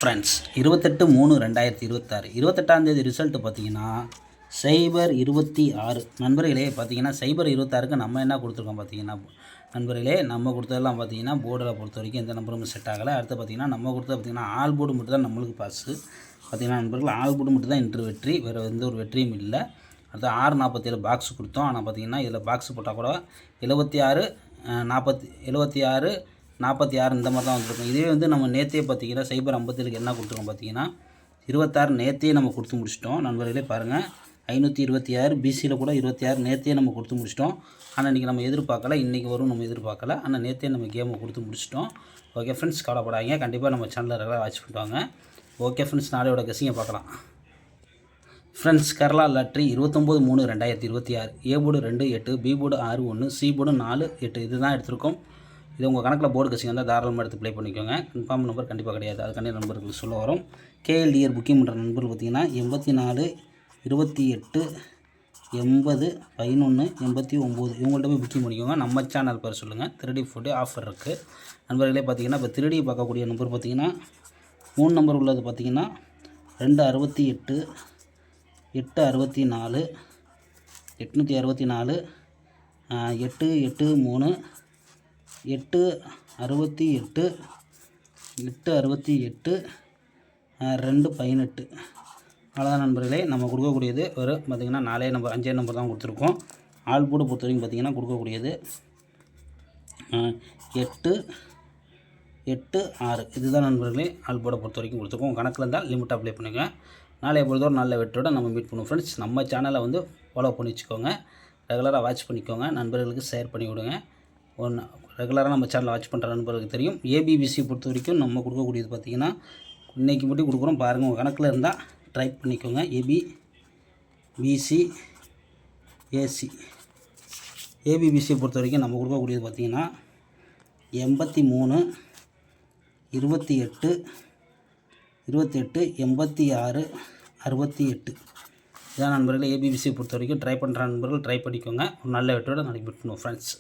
Friends 28/3/2026 28ஆம் தேதி result பார்த்தீங்கன்னா சைபர் 26 நண்பர்களே. பார்த்தீங்கன்னா சைபர் 26க்கு நம்ம என்ன கொடுத்துருக்கோம் பார்த்தீங்கன்னா நண்பர்களே, நம்ம கொடுத்ததெல்லாம் பார்த்தீங்கன்னா போர்டில் பொறுத்த வரைக்கும் எந்த நம்பரும் செட் ஆகலை. அடுத்து பார்த்தீங்கன்னா நம்ம கொடுத்தது பார்த்தீங்கன்னா ஆல் போர்டு மட்டும் தான் நம்மளுக்கு பாஸு. பார்த்தீங்கன்னா நண்பர்கள் ஆல் போர்டு மட்டும் தான் இன்ட்ரு வெற்றி, வேறு எந்த ஒரு வெற்றியும் இல்லை. அடுத்து 647 பாக்ஸ் கொடுத்தோம். ஆனால் பார்த்தீங்கன்னா இதில் பாக்ஸ் போட்டால் கூட 76 46 இந்த மாதிரி தான் வந்துருக்கும். இதே வந்து நம்ம நேற்றே பார்த்தீங்கன்னா சைபர் 57க்கு என்ன கொடுத்துருக்கோம் பார்த்தீங்கன்னா 26 நேற்றே நம்ம கொடுத்து முடிச்சிட்டோம். நண்பர்களே பாருங்கள், 526 பிசியில் கூட 26 நேற்றே நம்ம கொடுத்து முடிச்சிட்டோம். ஆனால் இன்றைக்கி நம்ம எதிர்பார்க்கல, இன்றைக்கி வரும் நம்ம எதிர்பார்க்கல. ஆனால் நேற்றே நம்ம கேமை கொடுத்து முடிச்சிட்டோம். ஓகே ஃப்ரெண்ட்ஸ், கவலைப்படாதீங்க, கண்டிப்பாக நம்ம சேனலில் ரெகுலராக வாட்ச் பண்ணுவாங்க. ஓகே ஃப்ரெண்ட்ஸ், நாளையோட கெஸிங்கை பார்க்கலாம். Friends, Kerala lottery 29/3/2026 A board 2 8, B board 6 1, C board 4 8 இது தான் எடுத்திருக்கோம். இது உங்கள் கணக்கில் போர்டு கசிங்க வந்தால் தாராளமாக எடுத்து ப்ளே பண்ணிக்கோங்க. கன்ஃபார்ம் நம்பர் கண்டிப்பாக கிடையாது, அதுக்காண்டி நண்பர்களுக்கு சொல்ல வரும். கேஎல்டிஆர் புக்கிங் பண்ணுற நண்பர்கள் பார்த்தீங்கன்னா 84 28 80 11 89 இவங்கள்ட்ட போய் புக்கிங் பண்ணிக்கோங்க. நம்ம சேனல் பேர் சொல்லுங்கள். 3D ஃபுட்டு ஆஃபர் இருக்குது நண்பர்களே. பார்த்தீங்கன்னா இப்போ 3D பார்க்கக்கூடிய நம்பர் பார்த்தீங்கன்னா 3 நம்பர் உள்ளது பார்த்தீங்கன்னா 268 864 864 883 868 868 218 அவ்வளோதான் நண்பர்களே. நம்ம கொடுக்கக்கூடியது ஒரு பார்த்திங்கன்னா 5 நம்பர் தான் கொடுத்துருக்கோம். ஆல் போர்டு பொறுத்த வரைக்கும் பார்த்திங்கன்னா கொடுக்கக்கூடியது 8 8 6 இதுதான் நண்பர்களே. ஆல் போர்டை பொறுத்த வரைக்கும் கொடுத்துருக்கோம். கணக்கில் இருந்தால் லிமிட்டாக அப்ளை பண்ணுங்கள். நாளைய பொழுதோடு நல்ல வெற்றியோட நம்ம மீட் பண்ணுவோம் ஃப்ரெண்ட்ஸ். நம்ம சேனலை வந்து ஃபாலோ பண்ணி வச்சுக்கோங்க, ரெகுலராக வாட்ச் பண்ணிக்கோங்க, நண்பர்களுக்கு ஷேர் பண்ணி விடுங்க. ரெகுலராக நம்ம சேனலை வாட்ச் பண்ணுற நண்பர்களுக்கு தெரியும். ஏபிபிசி பொறுத்த வரைக்கும் நம்ம கொடுக்கக்கூடியது பார்த்திங்கன்னா இன்றைக்கி மட்டும் கொடுக்குறோம். பாருங்கள், உங்கள் கணக்கில் இருந்தால் ட்ரை பண்ணிக்கோங்க. ஏபிபிசி ஏசி ஏபிபிசியை பொறுத்த வரைக்கும் நம்ம கொடுக்கக்கூடியது பார்த்திங்கன்னா 83 28 26 68 இதான் நண்பர்களே. ஏபிபிசியை பொறுத்த வரைக்கும் ட்ரை பண்ணுற நண்பர்கள் ட்ரை பண்ணிக்கோங்க. ஒரு நல்ல வெற்றியோட நாளைக்கு மீட் பண்ணுவோம் ஃப்ரெண்ட்ஸ்.